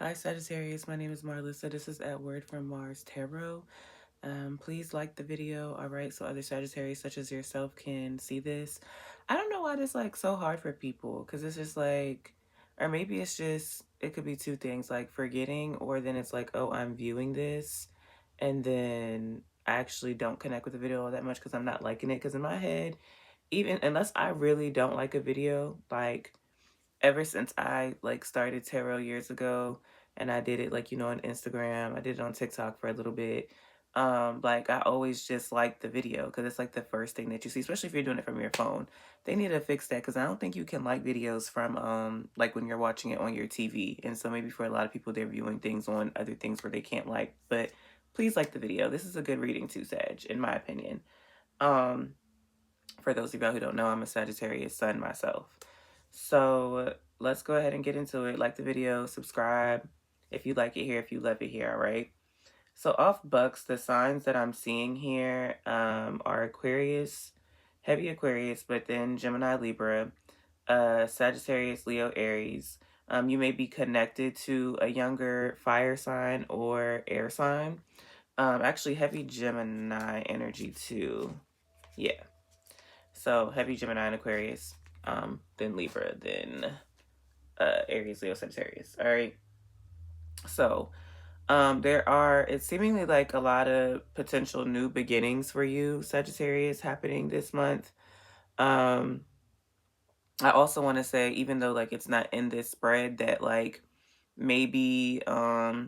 Hi Sagittarius, my name is Marlissa. This is At Word from Mars Tarot. Please like the video, all right, so other Sagittarius such as yourself can see this. I don't know why this like so hard for people, because it's just like, or maybe it's just, it could be two things, like forgetting, or then it's like, oh, I'm viewing this, and then I actually don't connect with the video all that much because I'm not liking it, because in my head, even unless I really don't like a video, like ever since I like started tarot years ago and I did it like, on Instagram, I did it on TikTok for a little bit. Like I always just like the video because it's like the first thing that you see, especially if you're doing it from your phone. They need to fix that because I don't think you can like videos from like when you're watching it on your TV. And so maybe for a lot of people they're viewing things on other things where they can't like, but please like the video. This is a good reading too, Sag, in my opinion. Um, for those of y'all who don't know, I'm a Sagittarius sun myself. So let's go ahead and get into it. Like the video, subscribe if you like it here, if you love it here, all right? So off Bucks, the signs that I'm seeing here are Aquarius, heavy Aquarius, but then Gemini, Libra, Sagittarius, Leo, Aries. You may be connected to a younger fire sign or air sign. Actually, heavy Gemini energy too. Yeah. So heavy Gemini and Aquarius, then Libra, then Aries, Leo, Sagittarius. All right. So it's seemingly like a lot of potential new beginnings for you, Sagittarius, happening this month. Um, I also want to say, even though like it's not in this spread, that like maybe a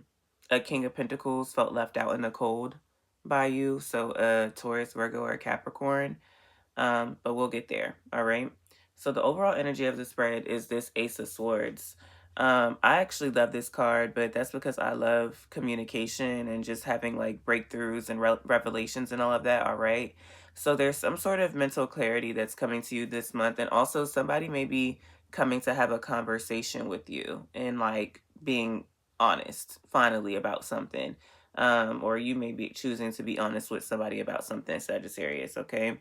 King of Pentacles felt left out in the cold by you. So Taurus, Virgo, or Capricorn. But we'll get there. All right. So the overall energy of the spread is this Ace of Swords. I actually love this card, but that's because I love communication and just having like breakthroughs and revelations and all of that. All right. So there's some sort of mental clarity that's coming to you this month. And also somebody may be coming to have a conversation with you and like being honest finally about something. Or you may be choosing to be honest with somebody about something, Sagittarius. Okay.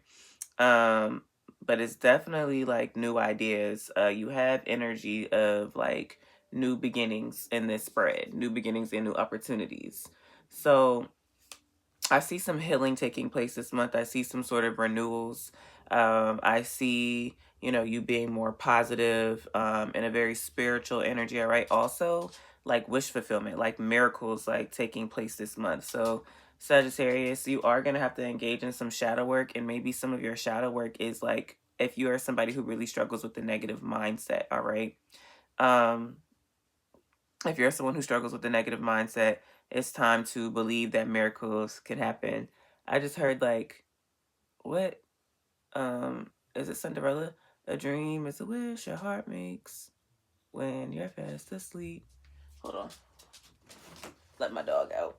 Um, but it's definitely like new ideas. You have energy of like new beginnings in this spread, new beginnings and new opportunities. So I see some healing taking place this month. I see some sort of renewals. I see, you being more positive, and a very spiritual energy. All right. Also, like wish fulfillment, like miracles, like taking place this month. So, Sagittarius, you are going to have to engage in some shadow work. And maybe some of your shadow work is like if you are somebody who really struggles with the negative mindset. All right. Um, if you're someone who struggles with the negative mindset, it's time to believe that miracles can happen. I just heard like, what? Is it Cinderella? A dream is a wish your heart makes when you're fast asleep. Hold on. Let my dog out.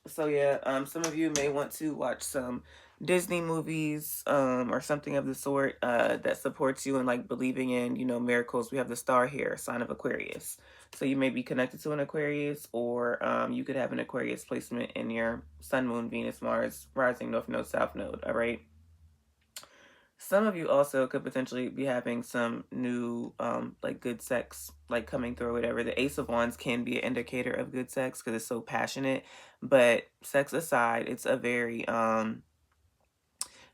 So yeah, some of you may want to watch some Disney movies, or something of the sort, that supports you in like believing in, miracles. We have the star here, sign of Aquarius. So you may be connected to an Aquarius, or you could have an Aquarius placement in your Sun, Moon, Venus, Mars, rising, North Node, South Node. All right. Some of you also could potentially be having some new, like good sex, like coming through or whatever. The Ace of Wands can be an indicator of good sex because it's so passionate. But sex aside, it's a very,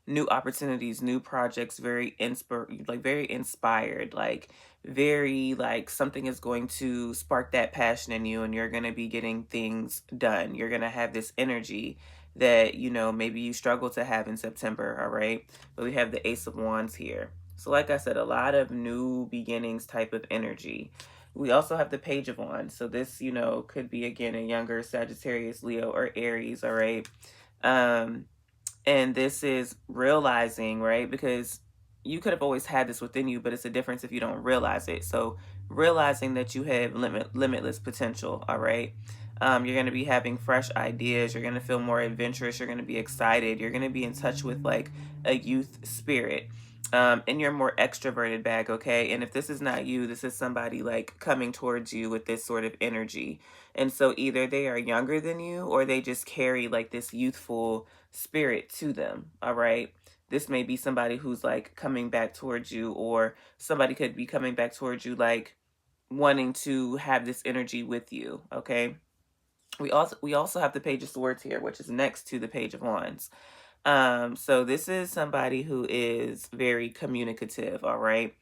new opportunities, new projects, very inspired, like very like something is going to spark that passion in you and you're going to be getting things done. You're going to have this energy that, maybe you struggle to have in September, all right? But we have the Ace of Wands here. So like I said, a lot of new beginnings type of energy. We also have the Page of Wands. So this, could be again a younger Sagittarius, Leo, or Aries, all right? And this is realizing, right? Because you could have always had this within you, but it's a difference if you don't realize it. So realizing that you have limitless potential, all right? You're going to be having fresh ideas. You're going to feel more adventurous. You're going to be excited. You're going to be in touch with like a youth spirit. In your more extroverted bag, okay? And if this is not you, this is somebody like coming towards you with this sort of energy. And so either they are younger than you or they just carry like this youthful spirit to them, all right? This may be somebody who's like coming back towards you, or somebody could be coming back towards you like wanting to have this energy with you, okay? We also have the Page of Swords here, which is next to the Page of Wands. So this is somebody who is very communicative, all right?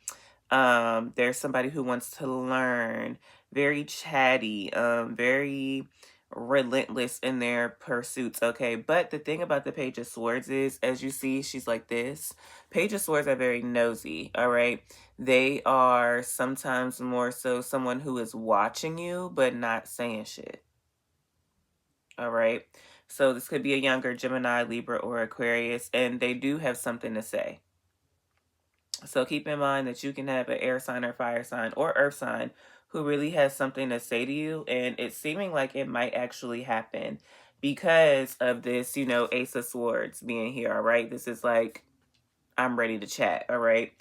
There's somebody who wants to learn, very chatty, very relentless in their pursuits, okay? But the thing about the Page of Swords is, as you see, she's like this. Page of Swords are very nosy, all right? They are sometimes more so someone who is watching you, but not saying shit, all right? So this could be a younger Gemini, Libra, or Aquarius, and they do have something to say. So keep in mind that you can have an air sign or fire sign or earth sign who really has something to say to you, and it's seeming like it might actually happen because of this, Ace of Swords being here, all right? This is like, I'm ready to chat, all right?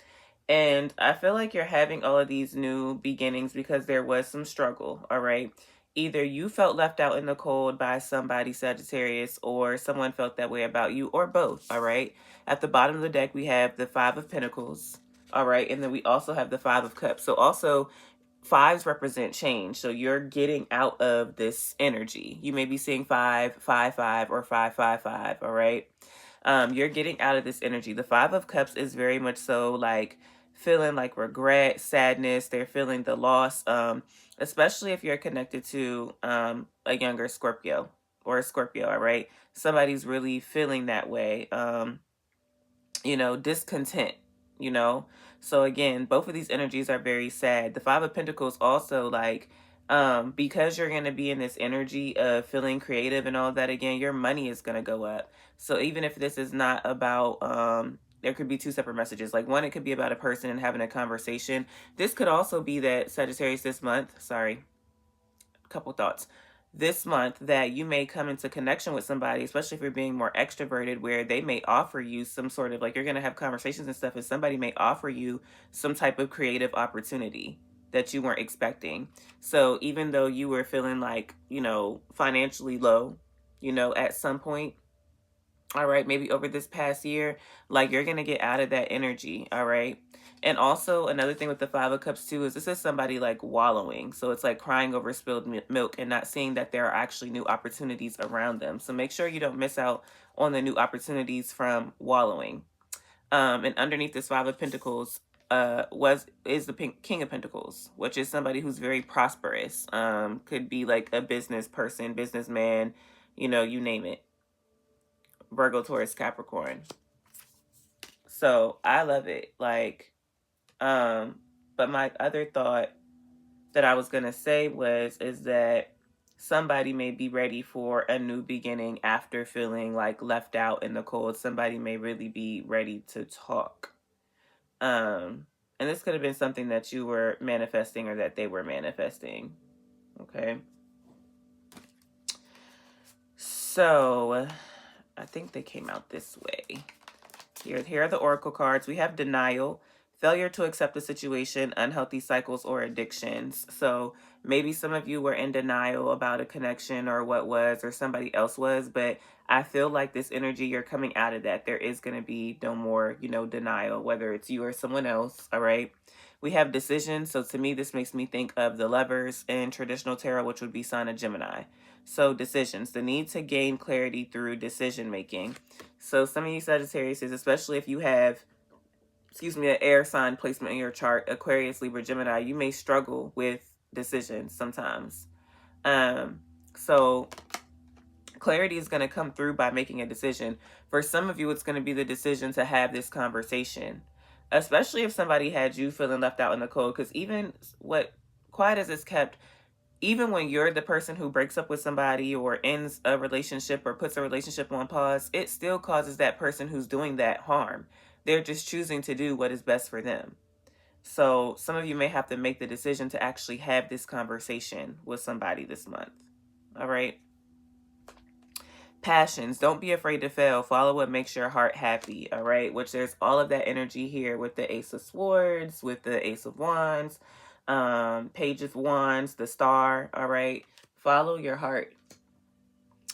And I feel like you're having all of these new beginnings because there was some struggle, all right? Either you felt left out in the cold by somebody, Sagittarius, or someone felt that way about you, or both, all right? At the bottom of the deck, we have the Five of Pentacles, all right? And then we also have the Five of Cups. So also, fives represent change. So you're getting out of this energy. You may be seeing 555 or 555, all right? You're getting out of this energy. The Five of Cups is very much so like feeling like regret, sadness. They're feeling the loss, especially if you're connected to a younger Scorpio or a Scorpio, all right? Somebody's really feeling that way, discontent, you know? So again, both of these energies are very sad. The Five of Pentacles also like, because you're going to be in this energy of feeling creative and all that, again, your money is going to go up. So even if this is not about, there could be two separate messages. Like one, it could be about a person and having a conversation. This could also be that Sagittarius this month, sorry, a couple thoughts. This month that you may come into connection with somebody, especially if you're being more extroverted, where they may offer you some sort of like, you're going to have conversations and stuff, and somebody may offer you some type of creative opportunity that you weren't expecting. So even though you were feeling like, financially low, at some point, all right, maybe over this past year, like you're going to get out of that energy, all right? And also another thing with the Five of Cups too is this is somebody like wallowing. So it's like crying over spilled milk and not seeing that there are actually new opportunities around them. So make sure you don't miss out on the new opportunities from wallowing. And underneath this Five of Pentacles is the King of Pentacles, which is somebody who's very prosperous. Could be like a business person, businessman, you name it. Virgo, Taurus, Capricorn. So I love it. Like, but my other thought that I was going to say is that somebody may be ready for a new beginning after feeling like left out in the cold. Somebody may really be ready to talk. And this could have been something that you were manifesting or that they were manifesting. Okay. So I think they came out this way. Here are the oracle cards. We have denial, failure to accept the situation, unhealthy cycles or addictions. So maybe some of you were in denial about a connection or what was or somebody else was, but I feel like this energy, you're coming out of that. There is going to be no more, denial, whether it's you or someone else, all right? We have decisions. So to me, this makes me think of the Lovers in traditional tarot, which would be sign of Gemini. So decisions, the need to gain clarity through decision making. So some of you Sagittarius, especially if you have, an air sign placement in your chart, Aquarius, Libra, Gemini, you may struggle with decisions sometimes. So clarity is going to come through by making a decision. For some of you, it's going to be the decision to have this conversation, especially if somebody had you feeling left out in the cold. Because even what quiet as it's kept, even when you're the person who breaks up with somebody or ends a relationship or puts a relationship on pause, it still causes that person who's doing that harm. They're just choosing to do what is best for them. So some of you may have to make the decision to actually have this conversation with somebody this month. All right. Passions. Don't be afraid to fail. Follow what makes your heart happy. All right. Which there's all of that energy here with the Ace of Swords, with the Ace of Wands, Page of Wands, the Star. All right. Follow your heart.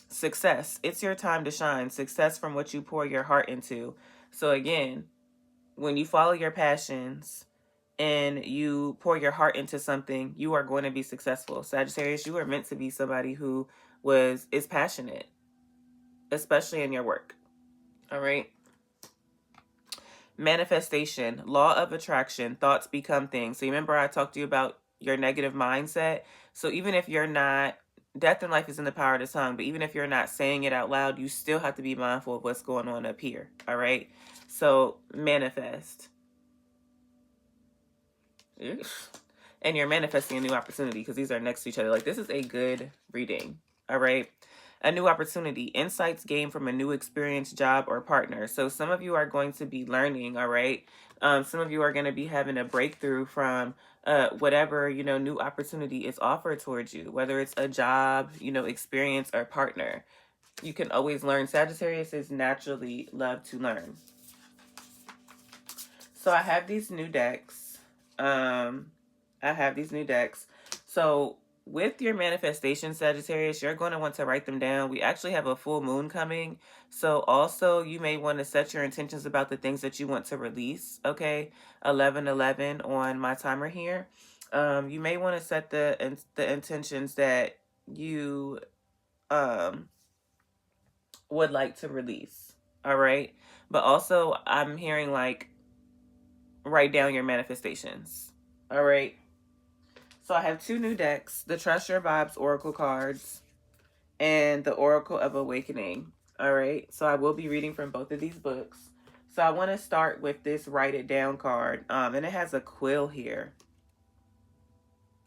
Success. It's your time to shine. Success from what you pour your heart into. So again, when you follow your passions and you pour your heart into something, you are going to be successful. Sagittarius, you are meant to be somebody who is passionate, especially in your work. All right. Manifestation, law of attraction, thoughts become things. So you remember I talked to you about your negative mindset. So even if you're not, death and life is in the power of the tongue, but even if you're not saying it out loud, you still have to be mindful of what's going on up here. All right. So manifest. And you're manifesting a new opportunity because these are next to each other. Like, this is a good reading. All right. A new opportunity, insights gained from a new experience, job, or partner. So some of you are going to be learning. All right. Some of you are going to be having a breakthrough from whatever, new opportunity is offered towards you, whether it's a job, experience, or partner. You can always learn. Sagittarius is naturally love to learn. So I have these new decks. So with your manifestation, Sagittarius, you're going to want to write them down. We actually have a full moon coming. So also you may want to set your intentions about the things that you want to release. Okay. 11/11 on my timer here. You may want to set the intentions that you would like to release. All right. But also I'm hearing like, write down your manifestations. All right. So I have two new decks, the Trust Your Vibes Oracle cards and the Oracle of Awakening. All right. So I will be reading from both of these books. So I want to start with this Write It Down card. And it has a quill here.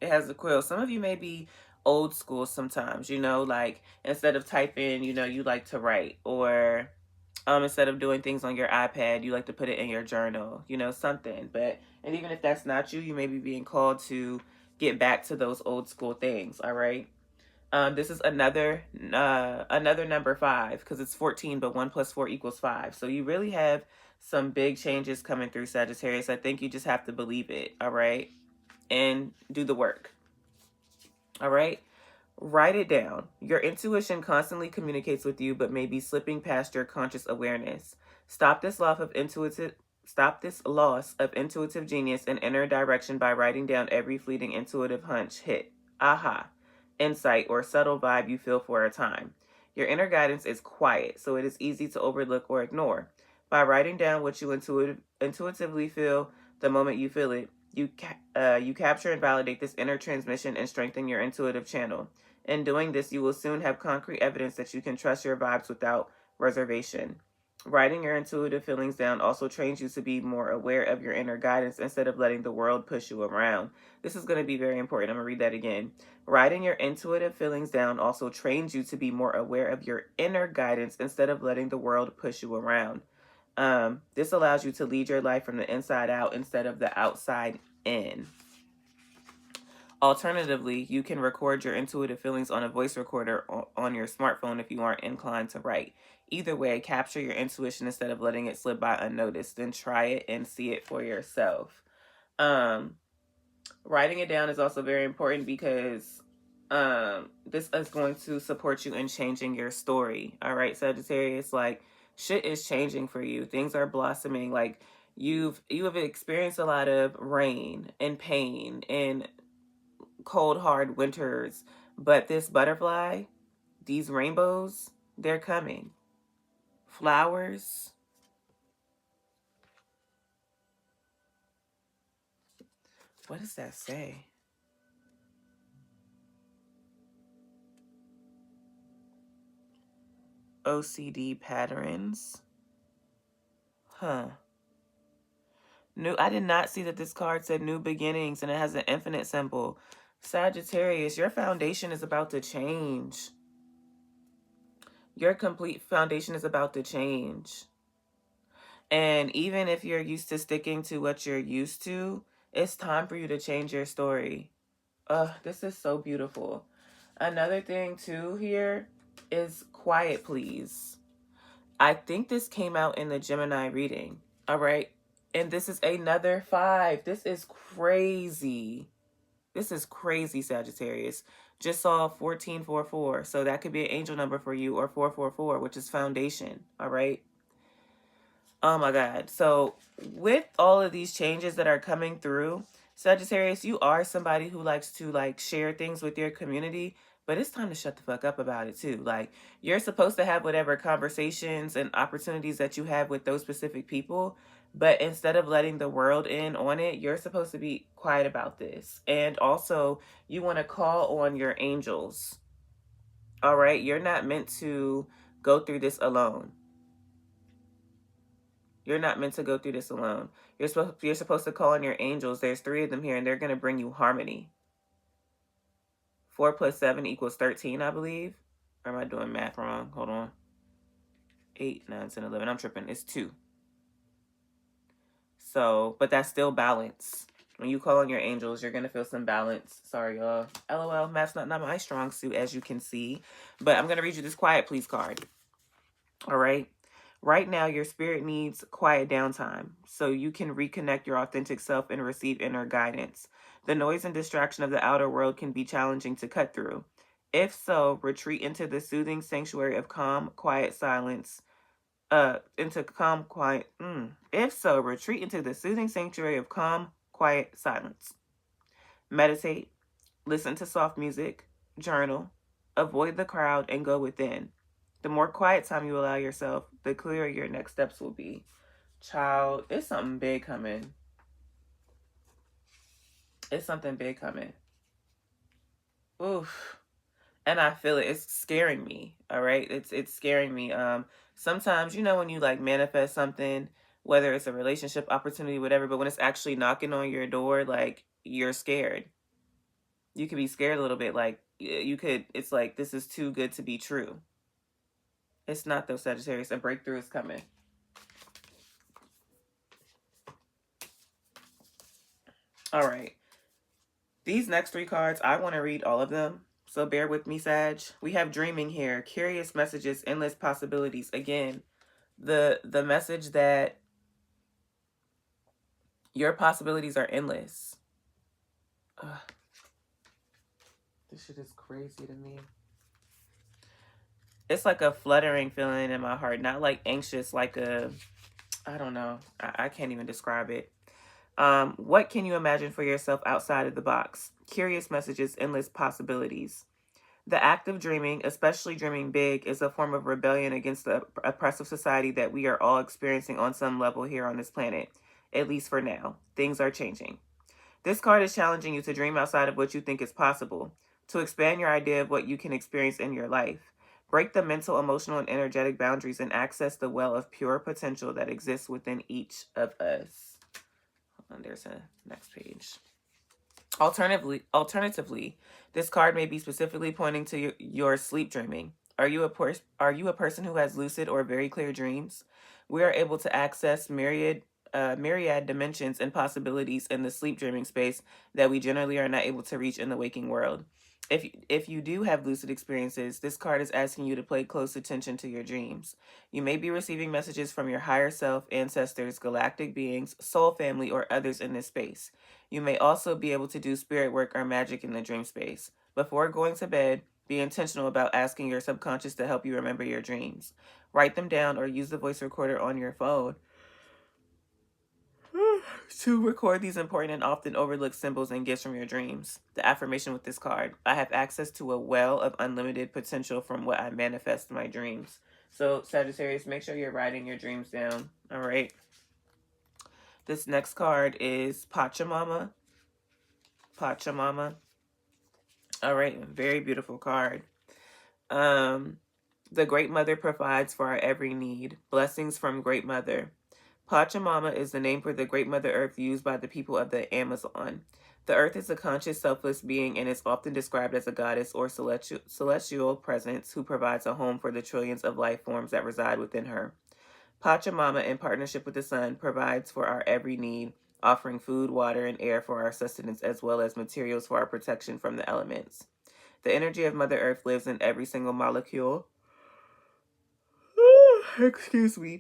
It has a quill. Some of you may be old school sometimes, like instead of typing, you like to write, or instead of doing things on your iPad, you like to put it in your journal, something. And even if that's not you, you may be being called to get back to those old school things. All right. This is another number 5 because it's 14, but 1 + 4 = 5. So you really have some big changes coming through, Sagittarius. I think you just have to believe it. All right. And do the work. All right. Write it down. Your intuition constantly communicates with you, but may be slipping past your conscious awareness. Stop this loss of intuitive genius and inner direction by writing down every fleeting intuitive hunch, hit, aha, insight, or subtle vibe you feel for a time. Your inner guidance is quiet, so it is easy to overlook or ignore. By writing down what you intuitively feel the moment you feel it, you capture and validate this inner transmission and strengthen your intuitive channel. In doing this, you will soon have concrete evidence that you can trust your vibes without reservation. Writing your intuitive feelings down also trains you to be more aware of your inner guidance instead of letting the world push you around. This is going to be very important. I'm going to read that again. Writing your intuitive feelings down also trains you to be more aware of your inner guidance instead of letting the world push you around. This allows you to lead your life from the inside out instead of the outside in. Alternatively, you can record your intuitive feelings on a voice recorder on your smartphone if you aren't inclined to write. Either way, capture your intuition instead of letting it slip by unnoticed. Then try it and see it for yourself. Writing it down is also very important because this is going to support you in changing your story. All right, Sagittarius, like shit is changing for you. Things are blossoming. Like you have experienced a lot of rain and pain and cold, hard winters, but this butterfly, these rainbows, they're coming. Flowers. What does that say? OCD patterns. Huh. I did not see that this card said new beginnings and it has an infinite symbol. Sagittarius, your foundation is about to change. Your complete foundation is about to change. And even if you're used to sticking to what you're used to, it's time for you to change your story. This is so beautiful. Another thing too here is quiet, please. I think this came out in the Gemini reading. All right. And this is another 5. This is crazy. This is crazy, Sagittarius. Just saw 1444. So that could be an angel number for you, or 444, which is foundation. All right. Oh my God. So with all of these changes that are coming through, Sagittarius, you are somebody who likes to like share things with your community, but it's time to shut the fuck up about it too. Like you're supposed to have whatever conversations and opportunities that you have with those specific people, but instead of letting the world in on it, you're supposed to be quiet about this. And also, you want to call on your angels. All right? You're not meant to go through this alone. You're not meant to go through this alone. You're supposed to call on your angels. There's 3 of them here, and they're going to bring you harmony. 4 plus 7 equals 13, I believe. Or am I doing math wrong? Hold on. 8, 9, 10, 11. I'm tripping. It's 2. So, but that's still balance. When you call on your angels, you're going to feel some balance. Sorry, y'all. LOL, math's not my strong suit, as you can see. But I'm going to read you this quiet please card. All right? Right now, your spirit needs quiet downtime so you can reconnect your authentic self and receive inner guidance. The noise and distraction of the outer world can be challenging to cut through. If so, retreat into the soothing sanctuary of calm, quiet silence. If so, retreat into the soothing sanctuary of calm, quiet silence. Meditate, listen to soft music, journal, avoid the crowd, and go within. The more quiet time you allow yourself, the clearer your next steps will be. Child, it's something big coming. It's something big coming. Oof. And I feel it. It's scaring me. All right. It's scaring me. Sometimes, you know, when you like manifest something, whether it's a relationship opportunity, whatever, but when it's actually knocking on your door, like you're scared. You could be scared a little bit. Like it's like, this is too good to be true. It's not though, Sagittarius. A breakthrough is coming. All right. These next 3 cards, I want to read all of them. So bear with me, Sag. We have dreaming here, curious messages, endless possibilities. Again, the message that your possibilities are endless. Ugh. This shit is crazy to me. It's like a fluttering feeling in my heart, not like anxious, like I don't know. I can't even describe it. What can you imagine for yourself outside of the box? Curious messages, endless possibilities. The act of dreaming, especially dreaming big, is a form of rebellion against the oppressive society that we are all experiencing on some level here on this planet. At least for now. Things are changing. This card is challenging you to dream outside of what you think is possible, to expand your idea of what you can experience in your life. Break the mental, emotional, and energetic boundaries and access the well of pure potential that exists within each of us. Hold on, there's a next page. Alternatively, this card may be specifically pointing to your sleep dreaming. Are you a person who has lucid or very clear dreams? We are able to access myriad dimensions and possibilities in the sleep dreaming space that we generally are not able to reach in the waking world. If you do have lucid experiences, this card is asking you to pay close attention to your dreams. You may be receiving messages from your higher self, ancestors, galactic beings, soul family, or others in this space. You may also be able to do spirit work or magic in the dream space. Before going to bed, be intentional about asking your subconscious to help you remember your dreams. Write them down or use the voice recorder on your phone to record these important and often overlooked symbols and gifts from your dreams. The affirmation with this card: I have access to a well of unlimited potential from what I manifest in my dreams. So, Sagittarius, make sure you're writing your dreams down. All right. This next card is Pachamama. Pachamama. All right. Very beautiful card. The Great Mother provides for our every need. Blessings from Great Mother. Pachamama is the name for the Great Mother Earth used by the people of the Amazon. The Earth is a conscious, selfless being and is often described as a goddess or celestial presence who provides a home for the trillions of life forms that reside within her. Pachamama, in partnership with the sun, provides for our every need, offering food, water, and air for our sustenance as well as materials for our protection from the elements. The energy of Mother Earth lives in every single molecule,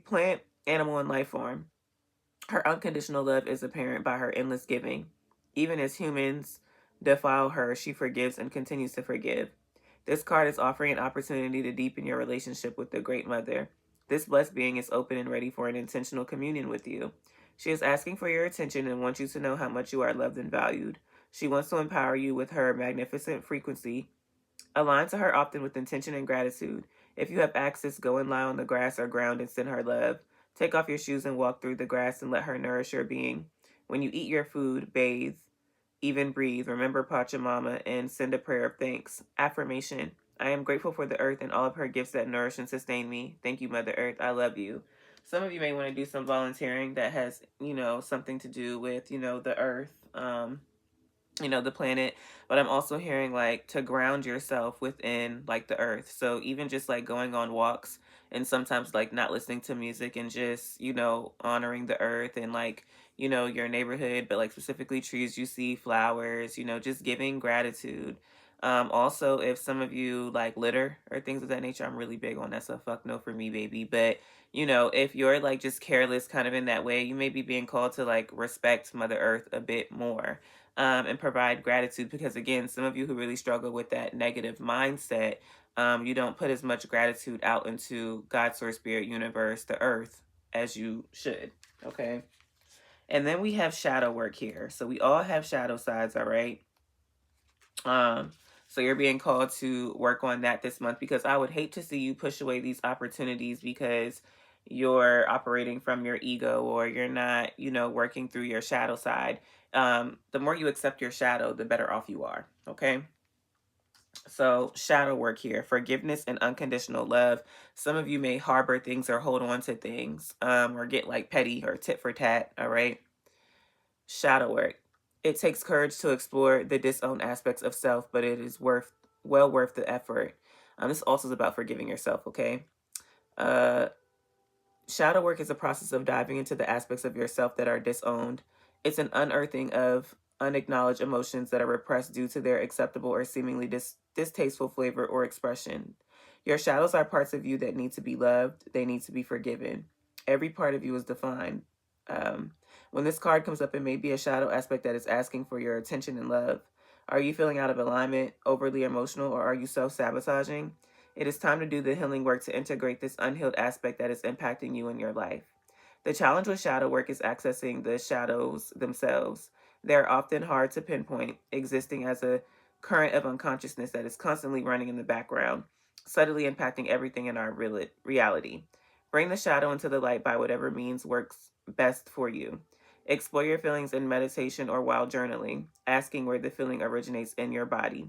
plant, animal, and life form. Her unconditional love is apparent by her endless giving. Even as humans defile her, she forgives and continues to forgive. This card is offering an opportunity to deepen your relationship with the Great Mother. This blessed being is open and ready for an intentional communion with you. She is asking for your attention and wants you to know how much you are loved and valued. She wants to empower you with her magnificent frequency. Align to her often with intention and gratitude. If you have access, go and lie on the grass or ground and send her love. Take off your shoes and walk through the grass and let her nourish your being. When you eat your food, bathe, even breathe, remember Pachamama and send a prayer of thanks. Affirmation. I am grateful for the earth and all of her gifts that nourish and sustain me. Thank you, Mother Earth. I love you. Some of you may want to do some volunteering that has, something to do with, the earth. The planet, but I'm also hearing like to ground yourself within like the earth. So even just like going on walks and sometimes like not listening to music and just, honoring the earth and like, your neighborhood, but like specifically trees you see, flowers, just giving gratitude. Also, if some of you like litter or things of that nature, I'm really big on that. So fuck no for me, baby. But if you're like just careless kind of in that way, you may be being called to like respect Mother Earth a bit more, and provide gratitude, because again, some of you who really struggle with that negative mindset, you don't put as much gratitude out into God, Source, Spirit, Universe, the earth as you should. Okay. And then we have shadow work here. So we all have shadow sides, all right? So you're being called to work on that this month, because I would hate to see you push away these opportunities because you're operating from your ego, or you're not, working through your shadow side. The more you accept your shadow, the better off you are. Okay. So shadow work here, forgiveness and unconditional love. Some of you may harbor things or hold on to things, or get like petty or tit for tat. All right. Shadow work. It takes courage to explore the disowned aspects of self, but it is well worth the effort. This also is about forgiving yourself, okay? Uh, Shadow work is a process of diving into the aspects of yourself that are disowned. It's an unearthing of unacknowledged emotions that are repressed due to their acceptable or seemingly distasteful flavor or expression. Your shadows are parts of you that need to be loved. They need to be forgiven. Every part of you is defined. When this card comes up, it may be a shadow aspect that is asking for your attention and love. Are you feeling out of alignment, overly emotional, or are you self-sabotaging? It is time to do the healing work to integrate this unhealed aspect that is impacting you in your life. The challenge with shadow work is accessing the shadows themselves. They're often hard to pinpoint, existing as a current of unconsciousness that is constantly running in the background, subtly impacting everything in our reality. Bring the shadow into the light by whatever means works best for you. Explore your feelings in meditation or while journaling, asking where the feeling originates in your body.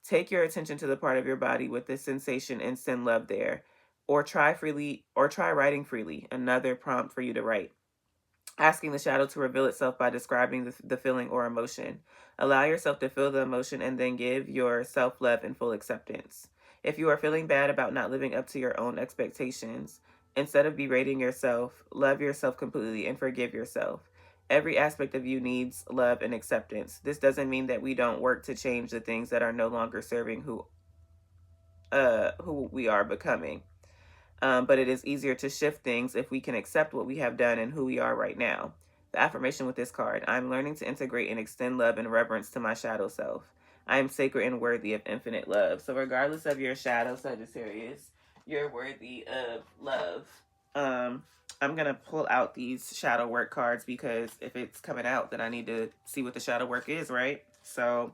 Take your attention to the part of your body with this sensation and send love there. Or try writing freely, another prompt for you to write. Asking the shadow to reveal itself by describing the feeling or emotion. Allow yourself to feel the emotion and then give yourself love and full acceptance. If you are feeling bad about not living up to your own expectations, instead of berating yourself, love yourself completely and forgive yourself. Every aspect of you needs love and acceptance. This doesn't mean that we don't work to change the things that are no longer serving who we are becoming. But it is easier to shift things if we can accept what we have done and who we are right now. The affirmation with this card: I'm learning to integrate and extend love and reverence to my shadow self. I am sacred and worthy of infinite love. So regardless of your shadow, Sagittarius, you're worthy of love. I'm going to pull out these shadow work cards, because if it's coming out, then I need to see what the shadow work is, right? So,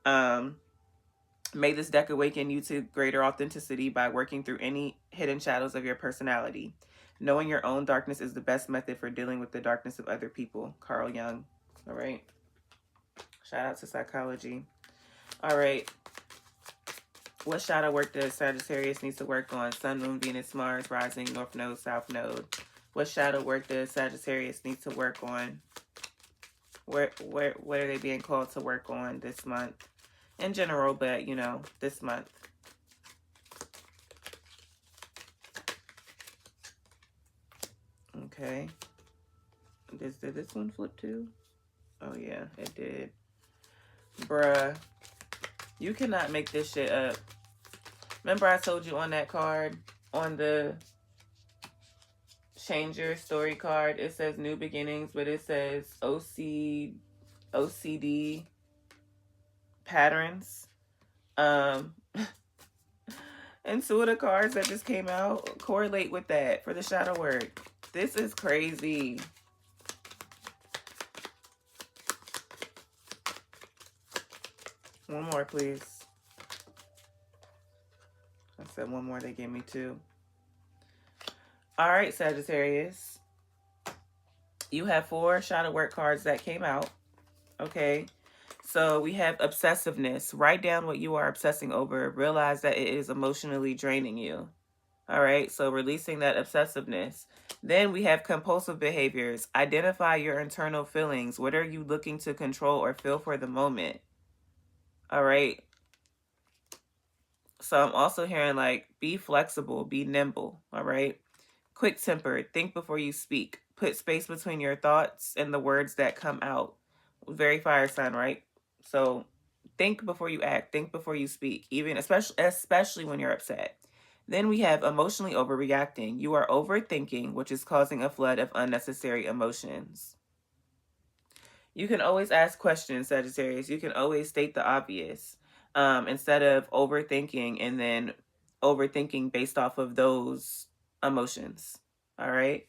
may this deck awaken you to greater authenticity by working through any hidden shadows of your personality. Knowing your own darkness is the best method for dealing with the darkness of other people. Carl Jung. All right. Shout out to psychology. All right. What shadow work does Sagittarius needs to work on? Sun, Moon, Venus, Mars, Rising, North Node, South Node. What shadow work does Sagittarius need to work on? What are they being called to work on this month? In general, but, this month. Okay. Did this one flip too? Oh, yeah, it did. Bruh. You cannot make this shit up. Remember I told you on that card, on the change your story card, it says new beginnings, but it says OCD patterns. And two of the cards that just came out correlate with that for the shadow work. This is crazy. One more, please. I said one more. They gave me two. All right, Sagittarius. You have 4 shadow work cards that came out. Okay. So we have obsessiveness. Write down what you are obsessing over. Realize that it is emotionally draining you. All right. So releasing that obsessiveness. Then we have compulsive behaviors. Identify your internal feelings. What are you looking to control or feel for the moment? All right. So I'm also hearing like, be flexible, be nimble. All right. Quick tempered. Think before you speak. Put space between your thoughts and the words that come out. Very fire sign, right? So think before you act. Think before you speak, even especially when you're upset. Then we have emotionally overreacting. You are overthinking, which is causing a flood of unnecessary emotions. You can always ask questions, Sagittarius. You can always state the obvious instead of overthinking and then overthinking based off of those emotions. All right.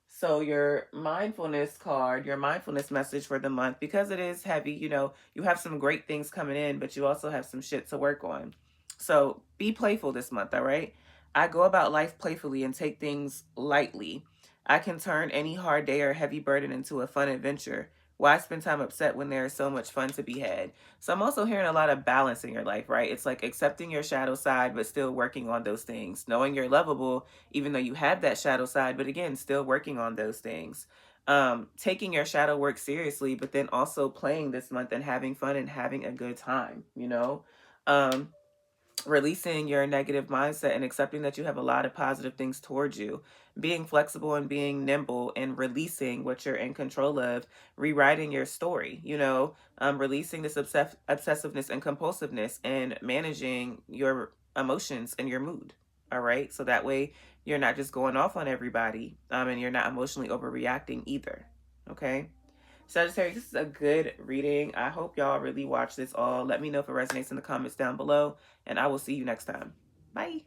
So your mindfulness card, your mindfulness message for the month, because it is heavy, you know, you have some great things coming in, but you also have some shit to work on. So be playful this month, all right? I go about life playfully and take things lightly. I can turn any hard day or heavy burden into a fun adventure. Why spend time upset when there is so much fun to be had? So I'm also hearing a lot of balance in your life, right? It's like accepting your shadow side, but still working on those things. Knowing you're lovable, even though you have that shadow side, but again, still working on those things. Taking your shadow work seriously, but then also playing this month and having fun and having a good time, you know? Releasing your negative mindset and accepting that you have a lot of positive things towards you, being flexible and being nimble and releasing what you're in control of, rewriting your story, you know, releasing this obsessiveness and compulsiveness and managing your emotions and your mood. All right. So that way you're not just going off on everybody and you're not emotionally overreacting either. Okay. Sagittarius, this is a good reading. I hope y'all really watch this all. Let me know if it resonates in the comments down below, and I will see you next time. Bye.